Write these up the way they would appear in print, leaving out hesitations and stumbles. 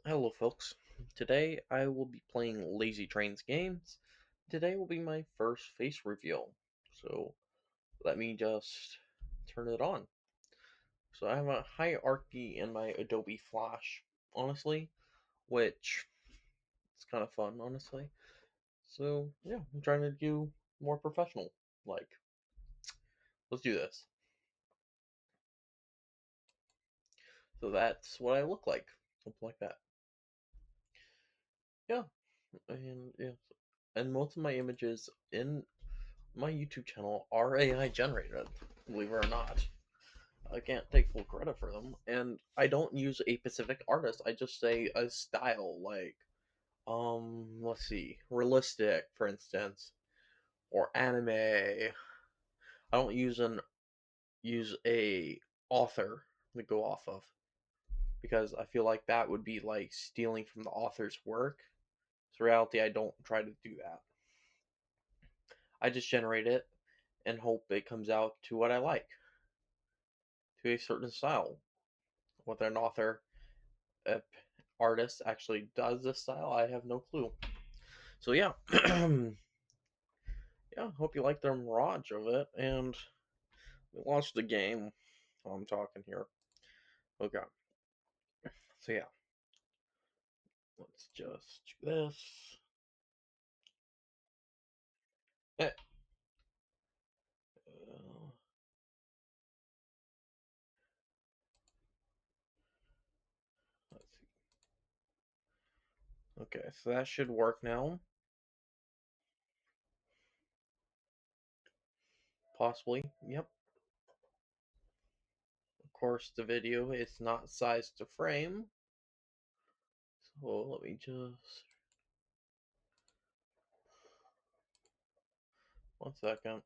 Hello, folks. Today I will be playing Lazy Trains games. Today will be my first face reveal. So let me just turn it on. So I have a hierarchy in my Adobe Flash, honestly, which is kind of fun, honestly. So yeah, I'm trying to do more professional. Like, let's do this. So that's what I look like. Something like that. Yeah, and most of my images in my YouTube channel are AI generated, believe it or not. I can't take full credit for them. And I don't use a specific artist. I just say a style like let's see, realistic, for instance, or anime. I don't use a author to go off of because I feel like that would be like stealing from the author's work. So reality I don't try to do that. I just generate it and hope it comes out to what I like, to a certain style. Whether an author artist actually does this style, I have no clue. So yeah, yeah. Hope you like the mirage of it, and we launched the game while I'm talking here. Okay, so yeah, let's just do this. Eh, let's see. Okay, so that should work now. Possibly. Yep. Of course, the video is not sized to frame. So let me just 1 second.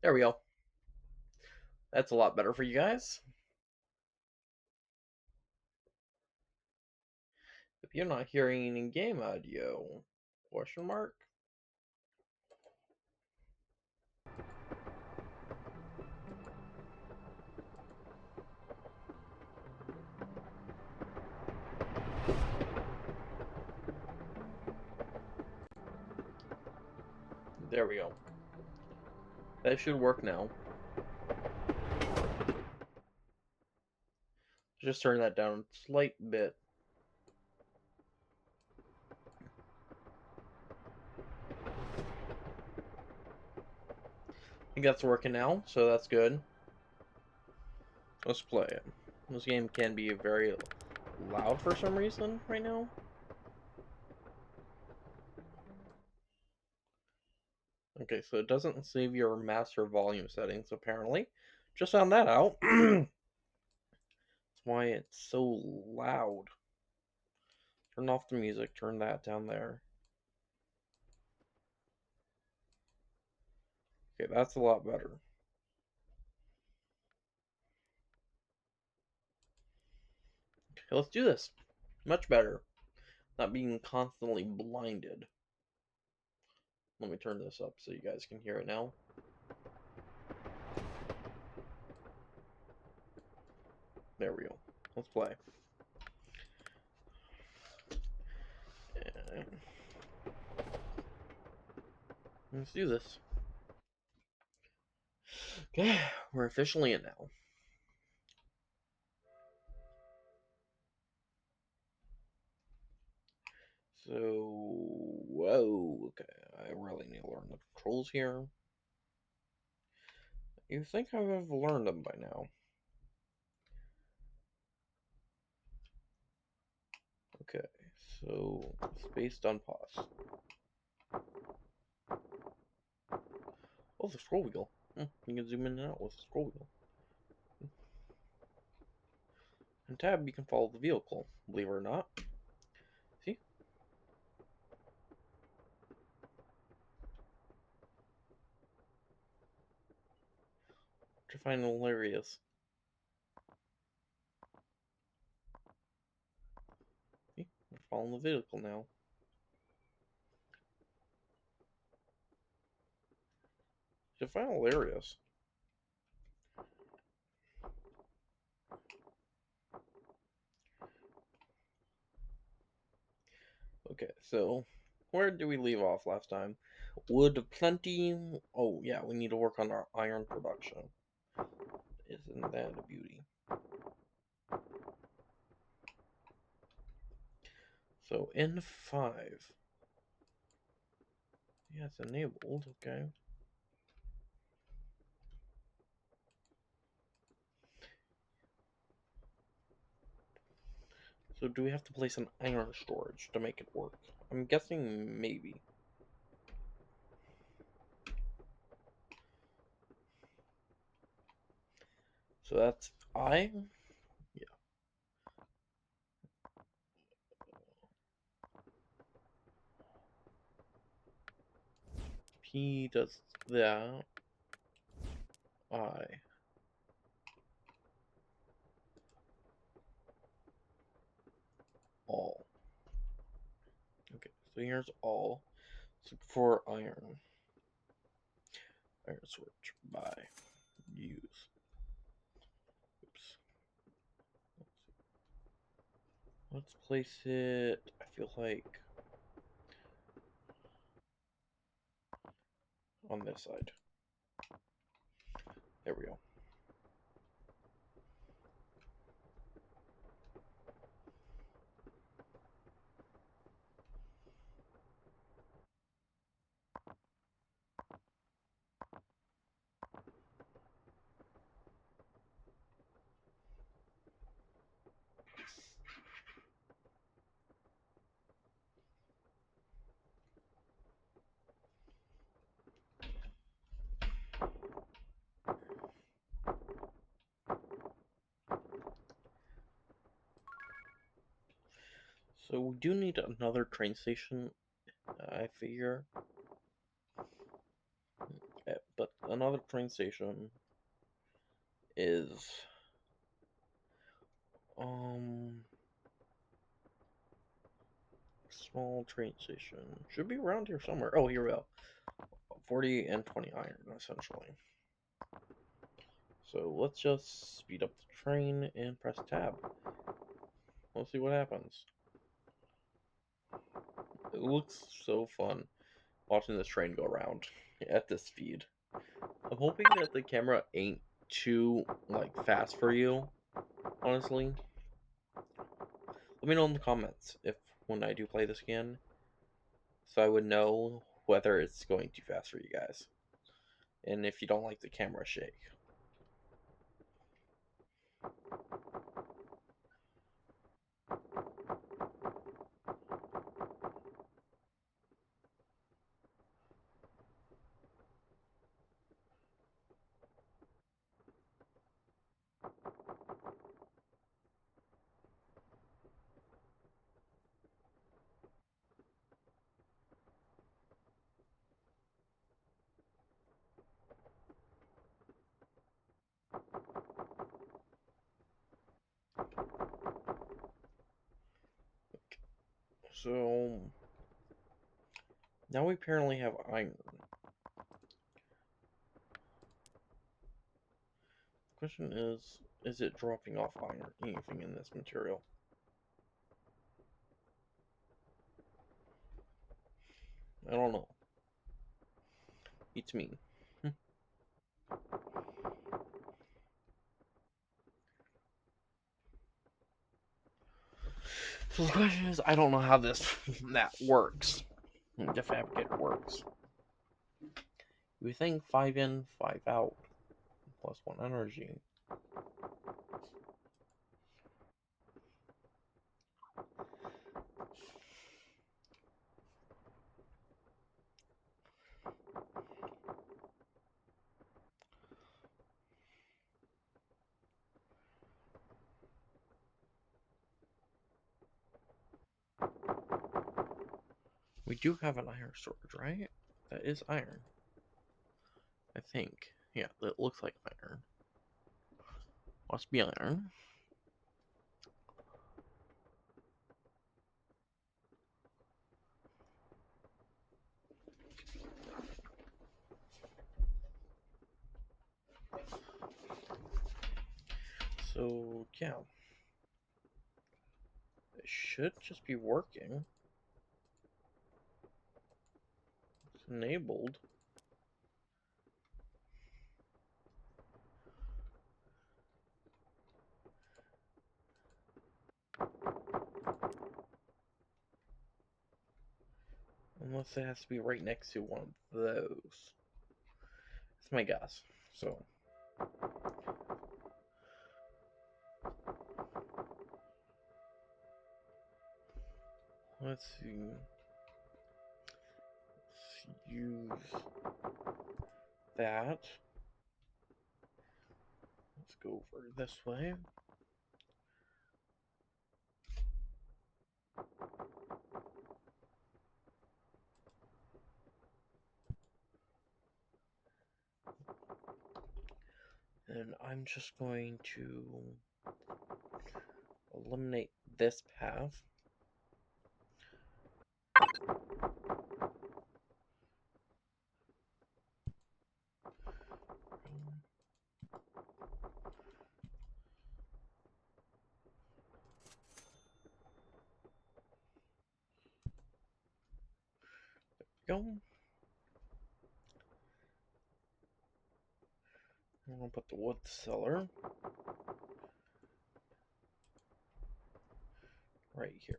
There we go. That's a lot better for you guys. If you're not hearing in-game audio, question mark? There we go. That should work now. Just turn that down a slight bit. I think that's working now, so that's good. Let's play it. This game can be very loud for some reason right now. Okay, so it doesn't save your master volume settings, apparently. Just found that out. That's why it's so loud. Turn off the music, turn that down there. Okay, that's a lot better. Okay, let's do this. Much better. Not being constantly blinded. Let me turn this up so you guys can hear it now. There we go. Let's play. And let's do this. Okay, we're officially in now. So, whoa, okay, I really need to learn the controls here. You think I would have learned them by now. Okay, so spaced on pause. Oh, the scroll wheel. You can zoom in and out with the scroll wheel. And tab, you can follow the vehicle, believe it or not. See? which I find hilarious. See, we're following the vehicle now. Which I find hilarious. Okay, so where did we leave off last time? Wood plenty. Oh, yeah, we need to work on our iron production. Isn't that a beauty? So, N5. Yeah, it's enabled, okay. So, do we have to place an iron storage to make it work? I'm guessing maybe. So, that's I. Yeah. P does that. I. All. Okay, so here's all. So, for iron. Iron switch. Buy. Use. Oops. Let's place it. I feel like on this side. There we go. So we do need another train station, I figure. But another train station is um small train station. Should be around here somewhere. Oh, here we go. 40 and 20 iron, essentially. So let's just speed up the train and press tab. Let's see what happens. It looks so fun watching this train go around at this speed. I'm hoping that the camera ain't too fast for you, honestly. Let me know in the comments if when I do play this again, so I would know whether it's going too fast for you guys, and if you don't like the camera shake. So now we apparently have iron. The question is it dropping off iron? Anything in this material? I don't know. It's me. So the question is, I don't know how this that works. The fabricator works. We think 5 in, 5 out, plus 1 energy. We do have an iron storage, right? That is iron. I think. Yeah, that looks like iron. Must be iron. So, yeah. It should just be working. It's enabled. Unless it has to be right next to one of those. That's my guess. So, let's see. Let's use that. Let's go over this way. And I'm just going to eliminate this path. There we go. I'm going to put the wood cellar right here.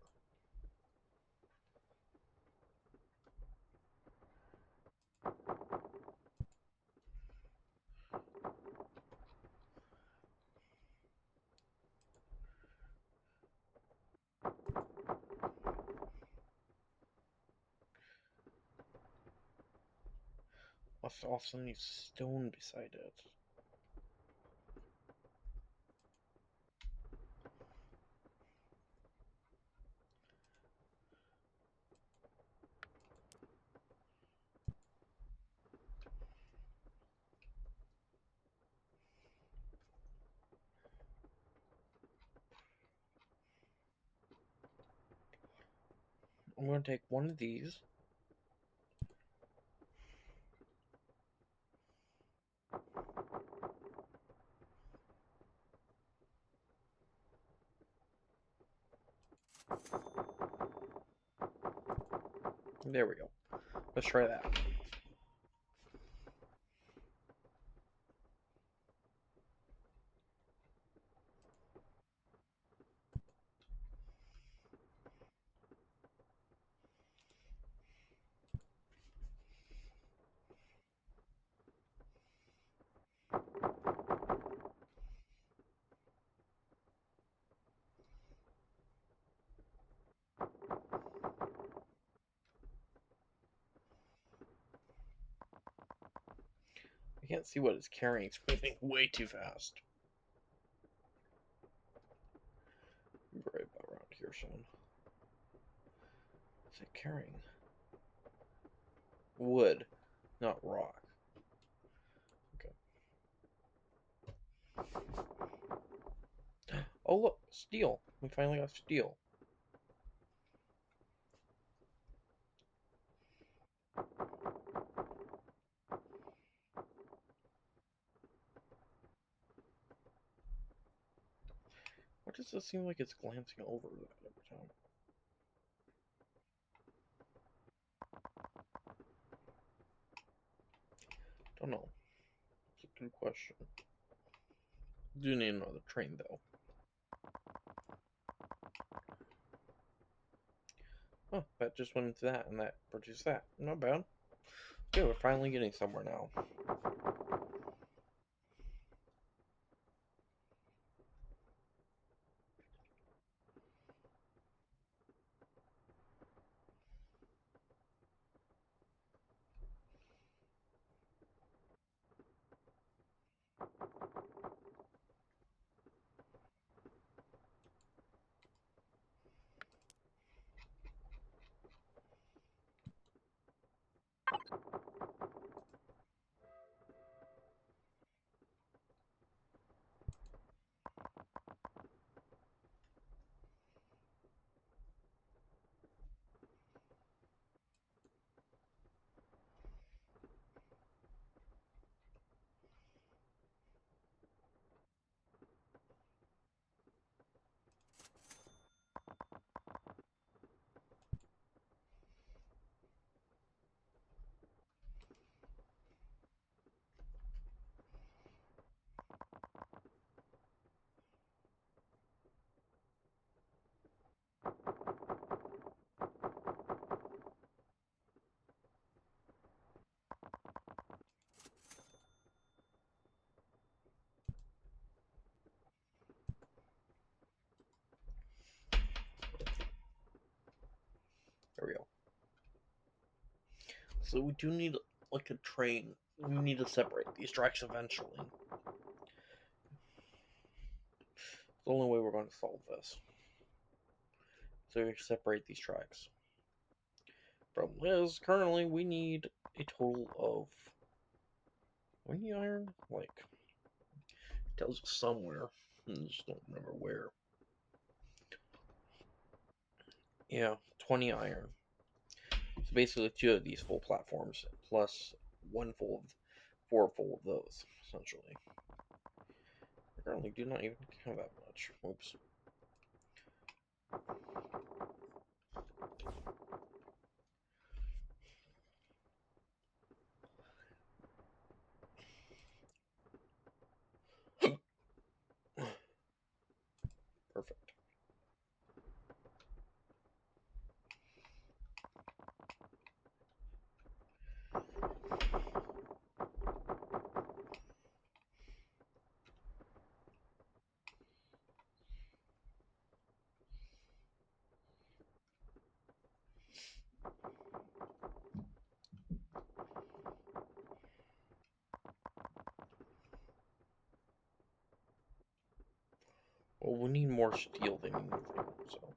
Also need stone beside it. I'm going to take one of these. There we go. Let's try that. I can't see what it's carrying. It's moving way too fast. Be right about around here soon. What's it carrying? Wood, not rock. Okay. Oh look, steel. We finally got steel. Why does it seem like it's glancing over that every time? Don't know. It's a good question. Do need another train though. Oh, that just went into that and that produced that. Not bad. Okay, we're finally getting somewhere now. So we do need like a train. We need to separate these tracks eventually. It's the only way we're going to solve this. So we separate these tracks. Problem is, currently we need a total of. We need iron? Like, it tells us somewhere. I just don't remember where. Yeah, 20 iron. So basically, two of these full platforms, plus one full of. Four full of those, essentially. I currently do not even have that much. Oops. Perfect. Well, we need more steel than anything, so.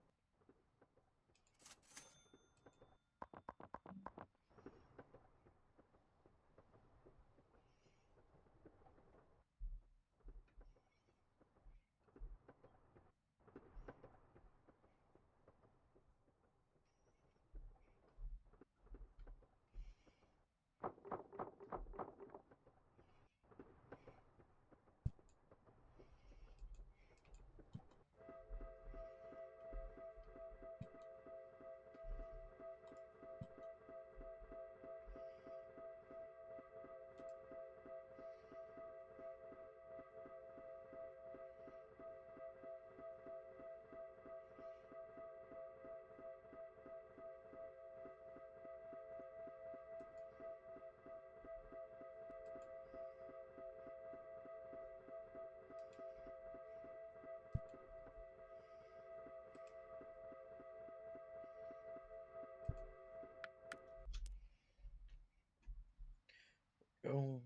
Go.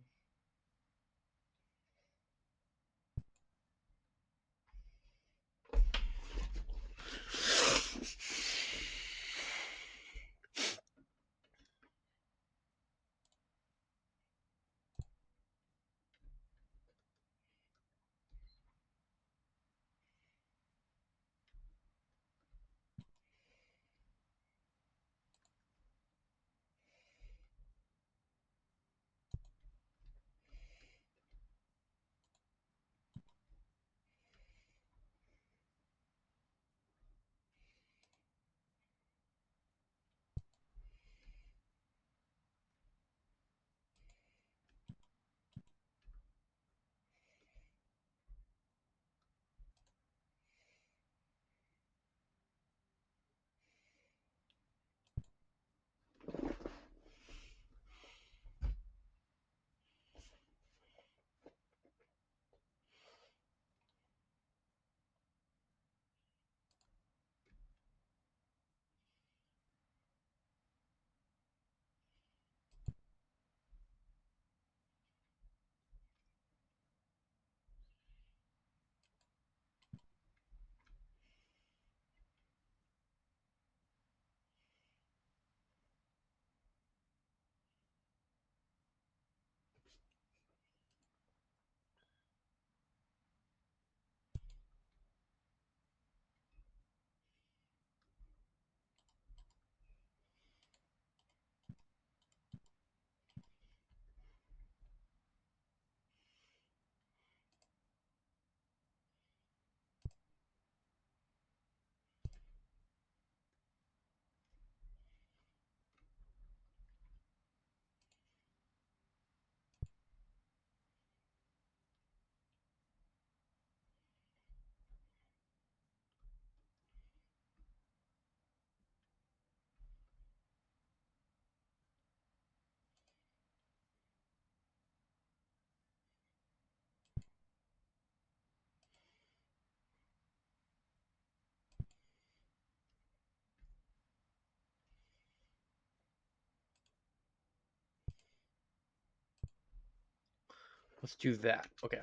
Let's do that. Okay.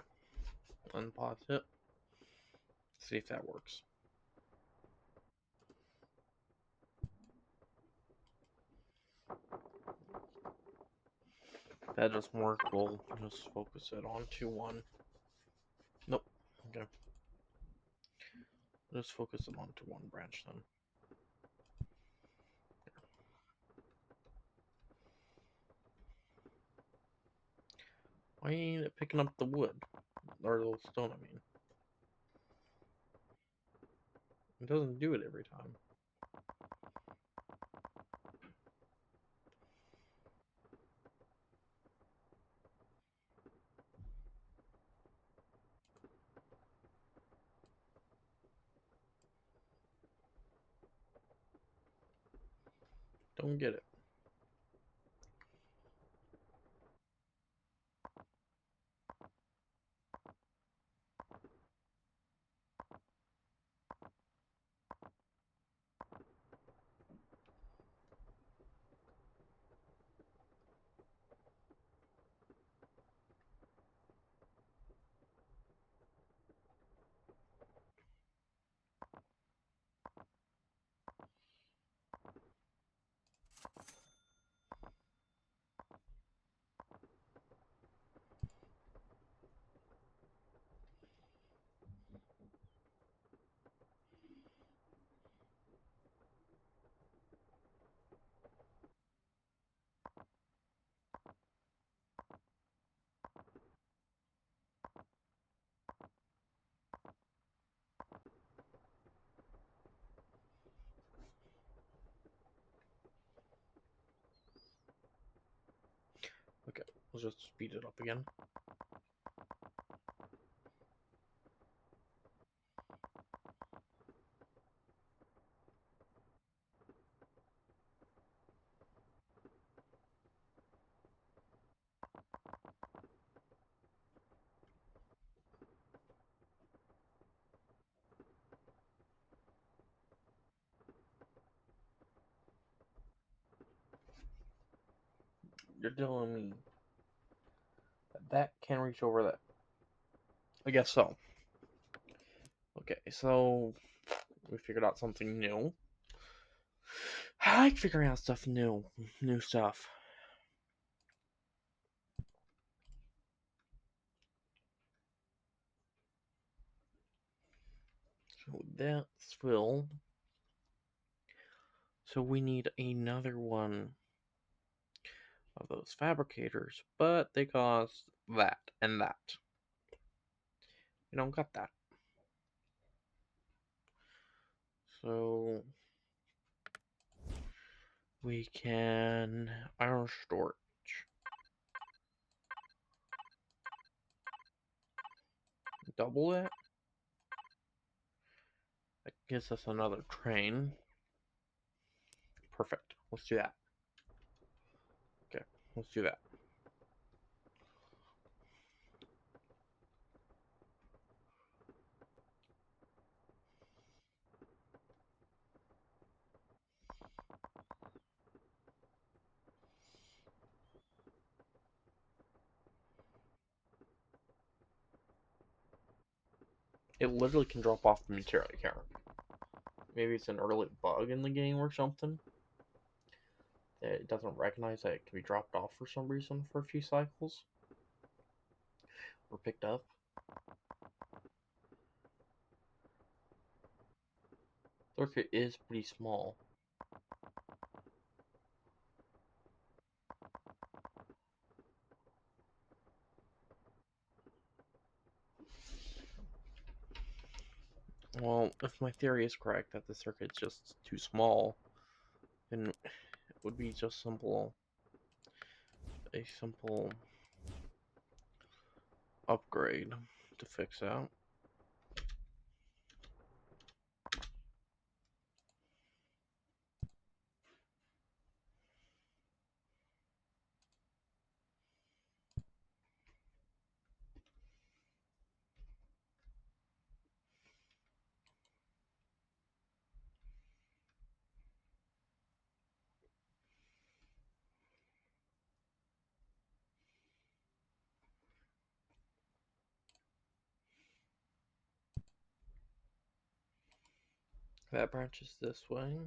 Unpause it. See if that works. If that doesn't work, we'll just focus it onto one. Nope. Okay. Just focus it onto one branch then. Why ain't it picking up the wood? Or the stone, I mean. It doesn't do it every time. Don't get it. Okay, let's just speed it up again. You're telling me that can reach over that? I guess so. Okay, so we figured out something new. I like figuring out stuff new. New stuff. So that's filled. So we need another one of those fabricators, but they cost that and that. We don't got that. So we can iron storage. Double it. That gives us another train. Perfect. Let's do that. Okay, let's do that. It literally can drop off the material here. Maybe it's an early bug in the game or something. That it doesn't recognize that it can be dropped off for some reason for a few cycles. Or picked up. Circuit is pretty small. Well, if my theory is correct that the circuit's just too small, then it would be just a simple upgrade to fix that. That branches this way.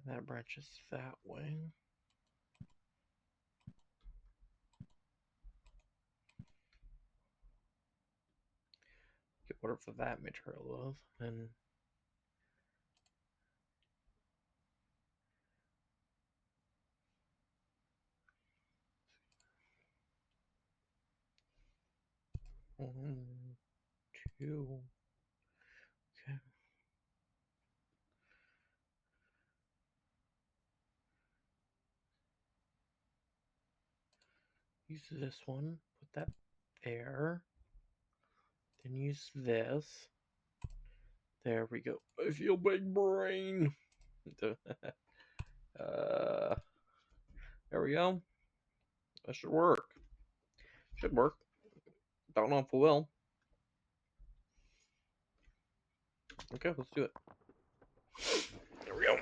That branches that way. Get whatever that material is, and one, two. Okay. Use this one. Put that there. Then use this. There we go. I feel big brain. uh, there we go. That should work. Should work. Don't know if it will. Okay, let's do it. There we go.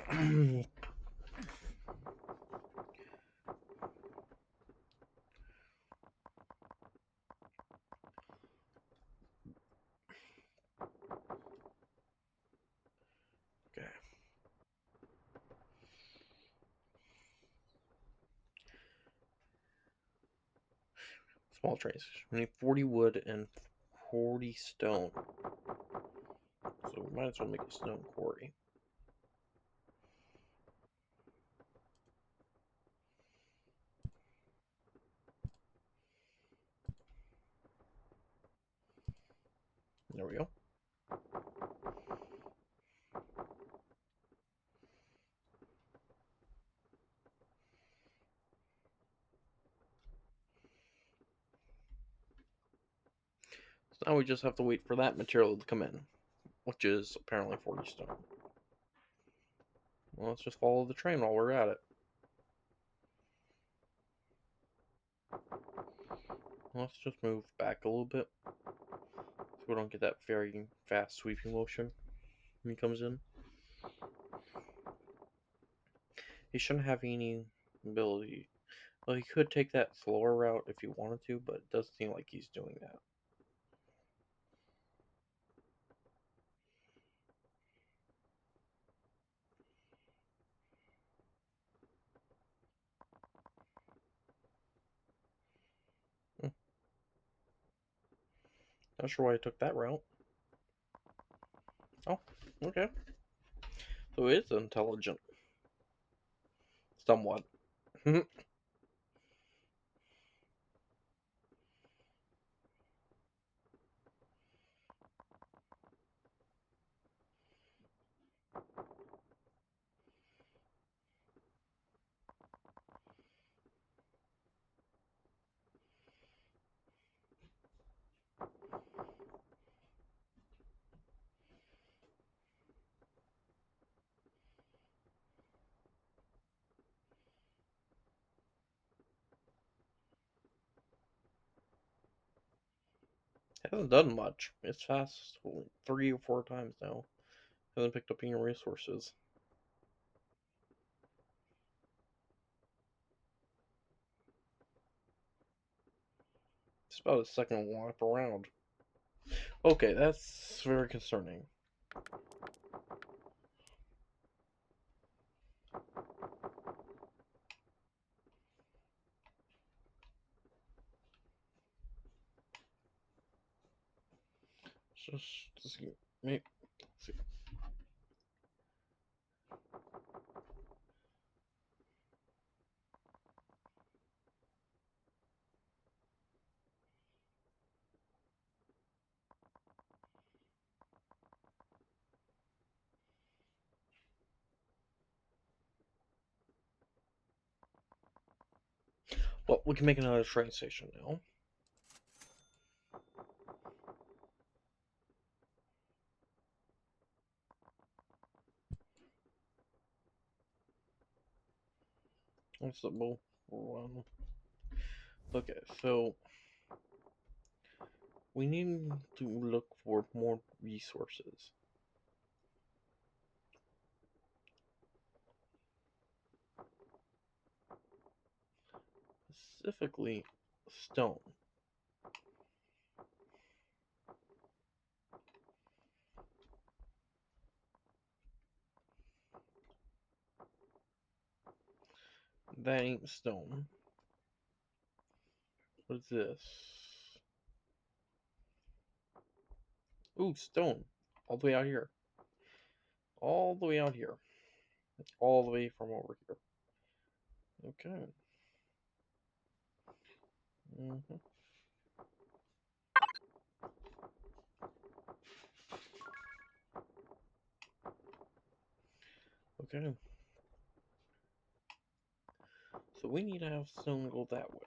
Okay. Small trays. We need 40 wood and 40 stone. So we might as well make a stone quarry. There we go. So now we just have to wait for that material to come in, which is apparently 40 stone. Well, let's just follow the train while we're at it. Let's just move back a little bit so we don't get that very fast sweeping motion when he comes in. He shouldn't have any ability. Well, he could take that slower route if he wanted to, but it doesn't seem like he's doing that. Hmm. Not sure why I took that route. Oh, okay. So it is intelligent. Somewhat. Hasn't done much. It's fast 3 or 4 times now. Hasn't picked up any resources. It's about a second lap around. Okay, that's very concerning. Just make. See. Well, we can make another train station now. That's the bull one. Okay, so we need to look for more resources. Specifically, stone. That ain't stone. What is this? Ooh, stone. All the way out here. All the way out here. All the way from over here. Okay. Mm-hmm. Okay. So we need to have stone go that way.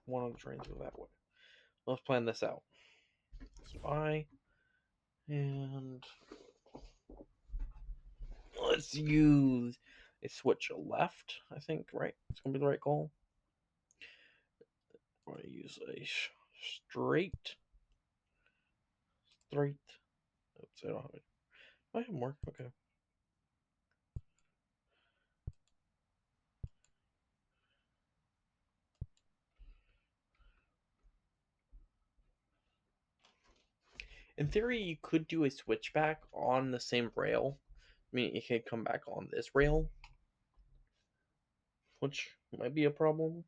One of the trains go that way. Let's plan this out. So and let's use a switch left, I think, right? It's gonna be the right call. I'm gonna use a straight. Oops, I don't have it. I have more. Okay. In theory, you could do a switchback on the same rail. I mean, you could come back on this rail, which might be a problem.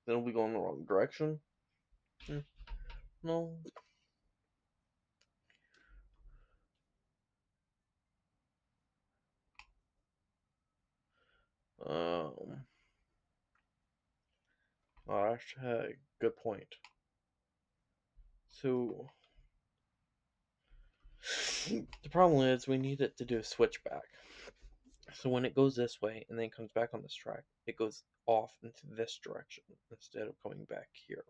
Then we'll be going the wrong direction. No. Um. Oh, actually, good point. So the problem is we need it to do a switchback. So when it goes this way and then comes back on this track, it goes off into this direction instead of coming back here.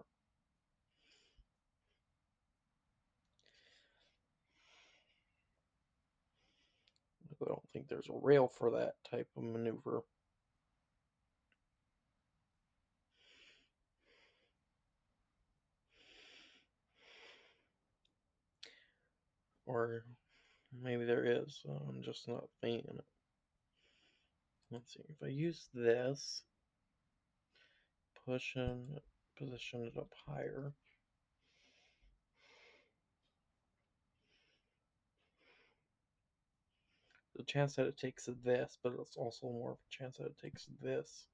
I don't think there's a rail for that type of maneuver. Or maybe there is. I'm just not thinking it. Let's see. If I use this, position it up higher. The chance that it takes this, but it's also more of a chance that it takes this.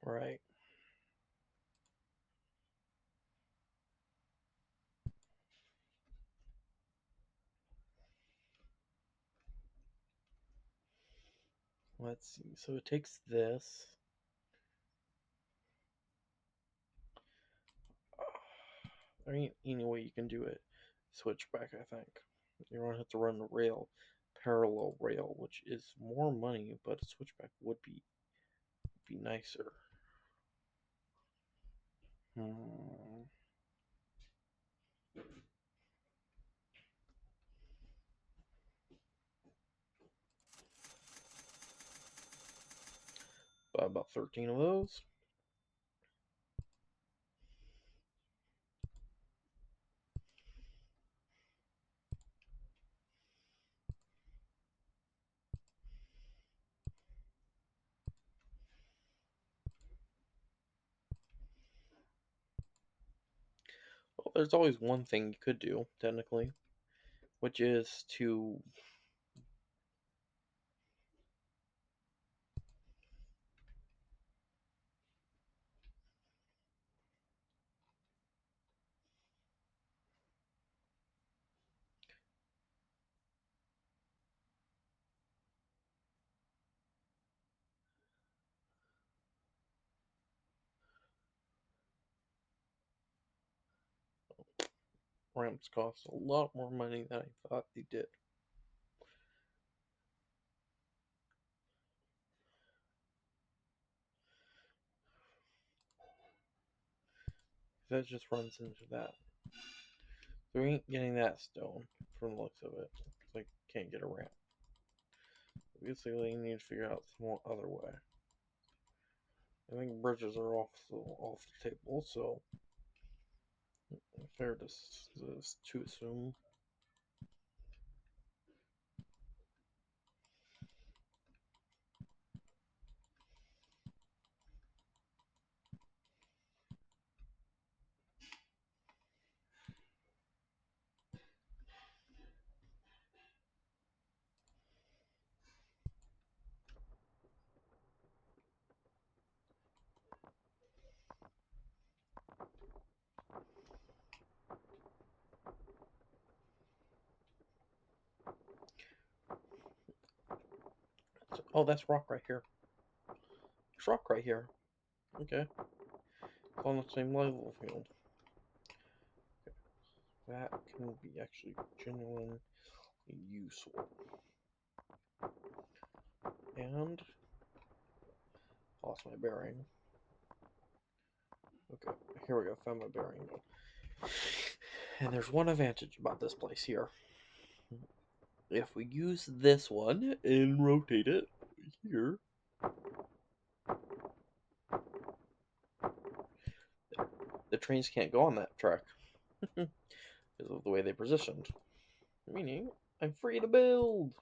Right. Let's see. So it takes this. There ain't any way you can do it. Switchback, I think. You're gonna have to run the rail, parallel rail, which is more money, but a switchback would be nicer. Hmm. About 13 of those. Well, there's always one thing you could do, technically, which is to ramps cost a lot more money than I thought they did. That just runs into that. So we ain't getting that stone from the looks of it. Because I can't get a ramp. Basically, you need to figure out some other way. I think bridges are off the table, so fair to assume. Oh, that's rock right here. There's rock right here. Okay. It's on the same level field. That can be actually genuinely useful. And lost my bearing. Okay, here we go. Found my bearing. And there's one advantage about this place here. If we use this one and rotate it here, there, the trains can't go on that track because of the way they positioned. Meaning, I'm free to build.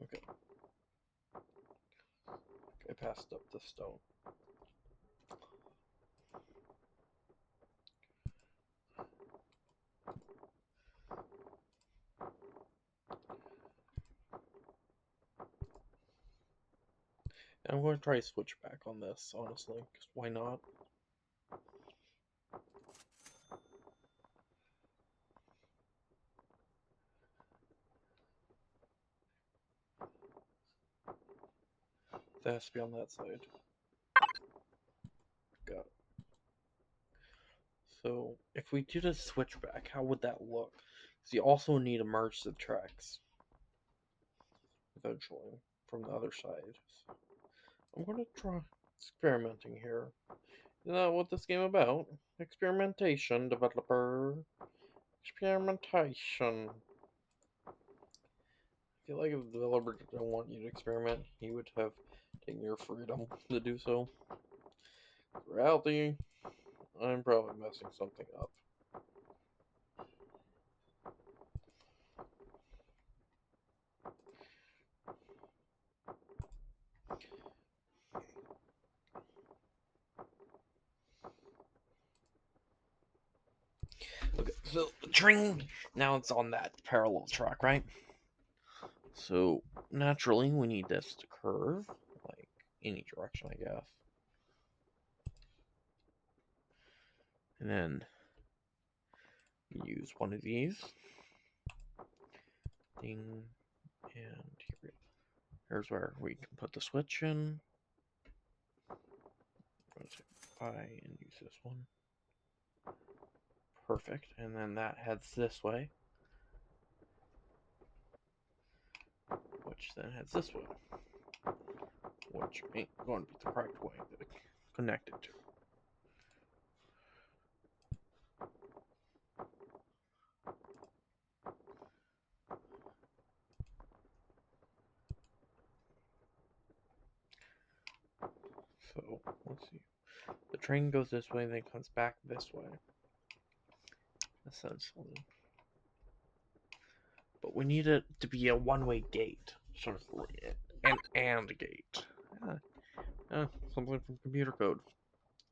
Okay, I passed up the stone. And I'm going to try to switch back on this, honestly, because why not? That has to be on that side. Got it. So, if we did a switchback, how would that look? Because you also need to merge the tracks eventually from the other side. So I'm going to try experimenting here. Isn't that what this game about? Experimentation, developer. Experimentation. I feel like if the developer didn't want you to experiment, he would have taken your freedom to do so. In reality, I'm probably messing something up. Okay, so the train, now it's on that parallel track, right? So naturally, we need this to curve, like any direction, I guess. And then use one of these. Ding. And here's where we can put the switch in. I'm going to say bye and use this one. Perfect. And then that heads this way, which then heads this way, which ain't going to be the correct way to connect it to. So let's see. The train goes this way and then comes back this way, essentially. But we need it to be a one-way gate, sort of an and gate. Something from computer code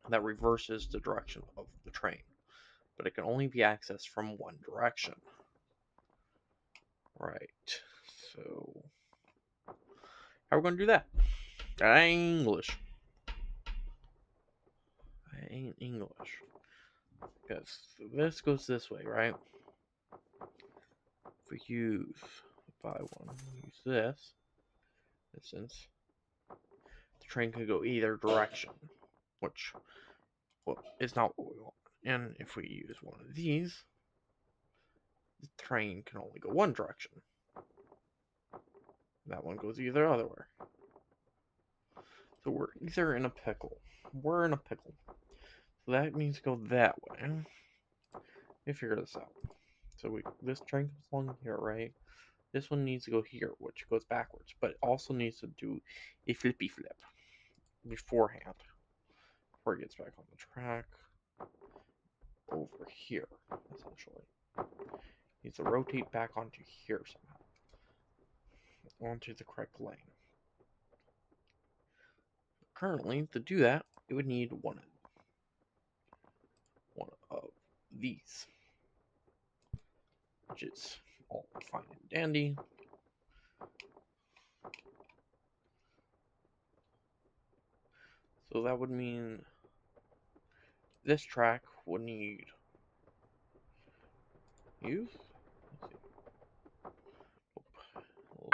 that reverses the direction of the train, but it can only be accessed from one direction. Right. So how are we going to do that? English. I ain't English. Because this goes this way, right? If we use buy one, use this instance, the train could go either direction, which is not what we want. And if we use one of these, the train can only go one direction. That one goes either other way. So we're either in a pickle. We're in a pickle. So that means go that way. We figure this out. So this train comes along here, right? This one needs to go here, which goes backwards, but it also needs to do a flippy flip beforehand before it gets back on the track over here, essentially. It needs to rotate back onto here somehow, onto the correct lane. Currently, to do that, it would need one of these, which is all fine and dandy. So that would mean this track would need use.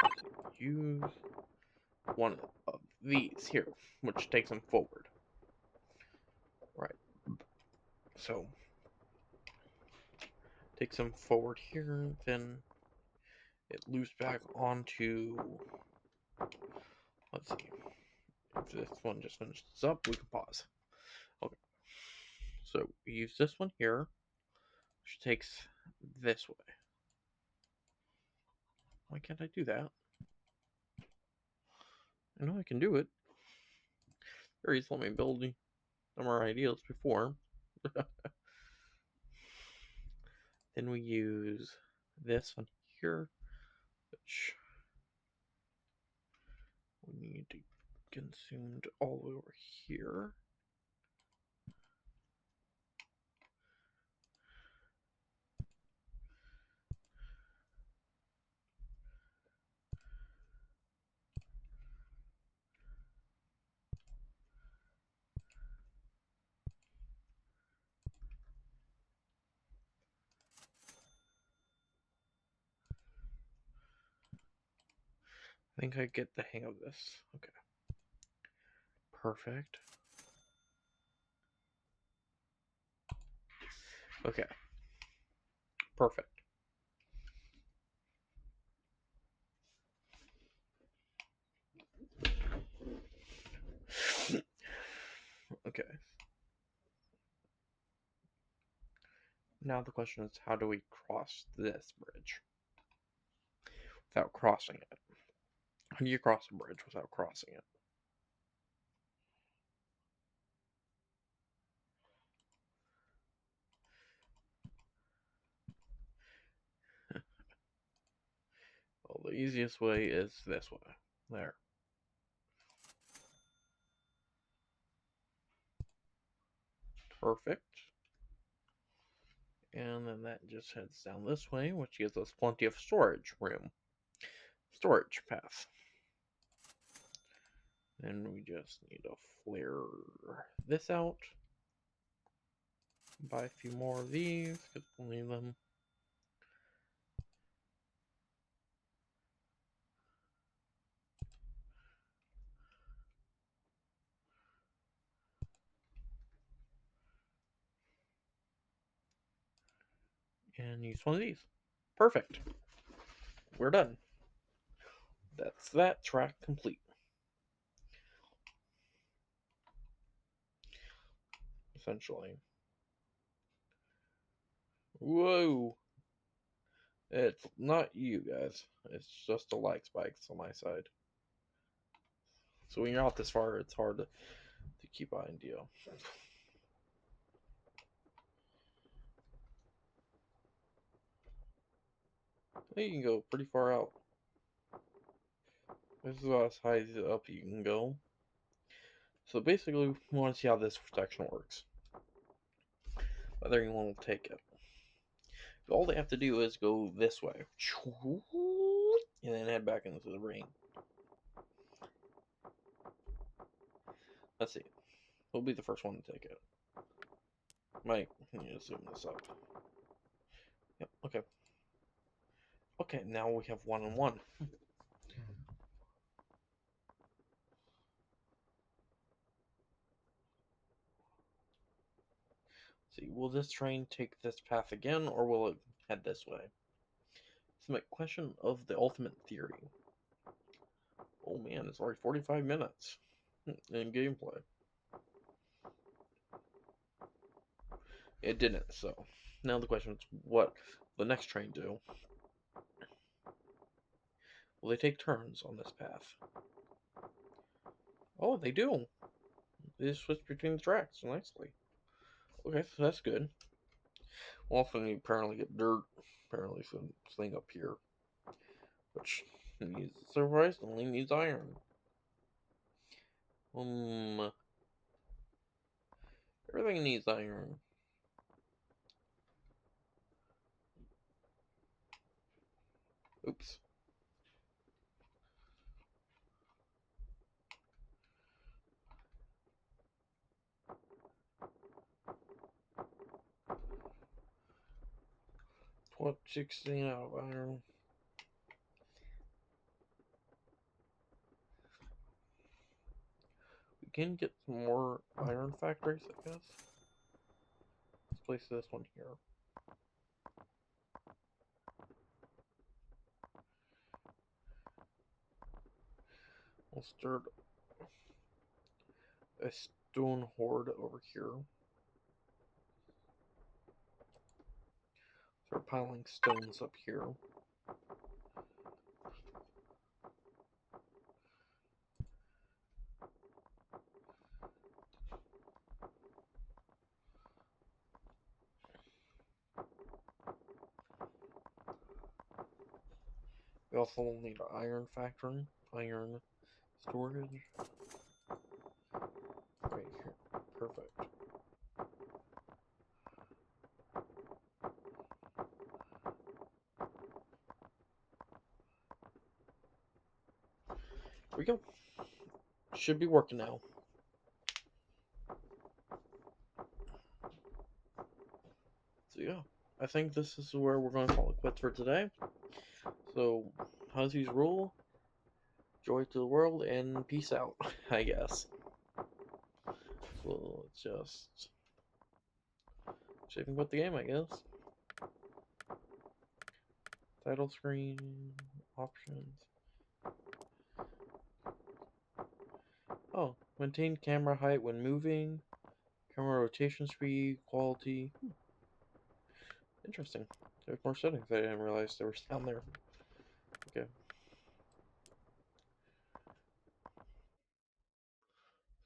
Let's see. Use one of these here, which takes them forward. Right. So takes them forward here, then it loops back onto. Let's see. If this one just finishes up, we can pause. Okay. So we use this one here, which takes this way. Why can't I do that? I know I can do it. Very let me build more ideas before. Then we use this one here, which we need to consumed all over here. I think I get the hang of this. Okay. Perfect. Okay. Perfect. Okay. Now the question is, how do we cross this bridge without crossing it? How do you cross a bridge without crossing it? Well, the easiest way is this way. There. Perfect. And then that just heads down this way, which gives us plenty of storage room. Storage path. And we just need to flare this out. Buy a few more of these, because we'll need them. And use one of these. Perfect. We're done. That's that track complete. Essentially. Whoa. It's not you guys. It's just the lag spikes on my side. So when you're out this far, it's hard to keep an idea. You can go pretty far out. This is as high as up you can go. So basically, we want to see how this section works. Whether anyone will take it. All they have to do is go this way. And then head back into the ring. Let's see. Who'll be the first one to take it? Mike, you need to zoom this up. Yep, okay. Okay, now we have 1 and 1. See, will this train take this path again, or will it head this way? It's my question of the ultimate theory. Oh man, it's already 45 minutes in gameplay. It didn't, so now the question is what will the next train do? Will they take turns on this path? Oh, they do. They switch between the tracks nicely. Okay, so that's good. Often you apparently get dirt, apparently some thing up here, which needs surprisingly needs iron. Everything needs iron. Oops. What, 16 out of iron? We can get some more iron factories, I guess. Let's place this one here. We'll start a stone horde over here. Start piling stones up here. We also need an iron factory, iron storage. Right here. Perfect. Here we go. Should be working now. So yeah, I think this is where we're going to call it quits for today. So, Hussey's rule, joy to the world, and peace out, I guess. So, it's just shaping up the game, I guess. Title screen, options. Oh, maintain camera height when moving, camera rotation speed, quality. Interesting. There's more settings I didn't realize there was down there. Okay.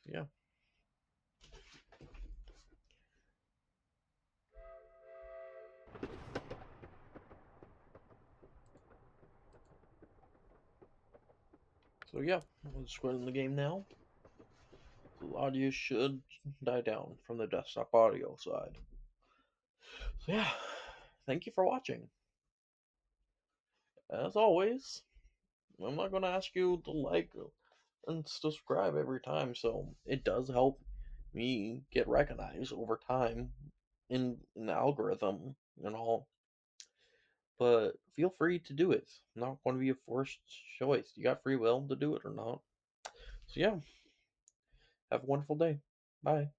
Yeah. So yeah, let's go in the game now. The audio should die down from the desktop audio side. So yeah, thank you for watching. As always, I'm not going to ask you to like and subscribe every time, so it does help me get recognized over time in the algorithm and all. But feel free to do it. I'm not going to be a forced choice. You got free will to do it or not. So yeah, have a wonderful day. Bye.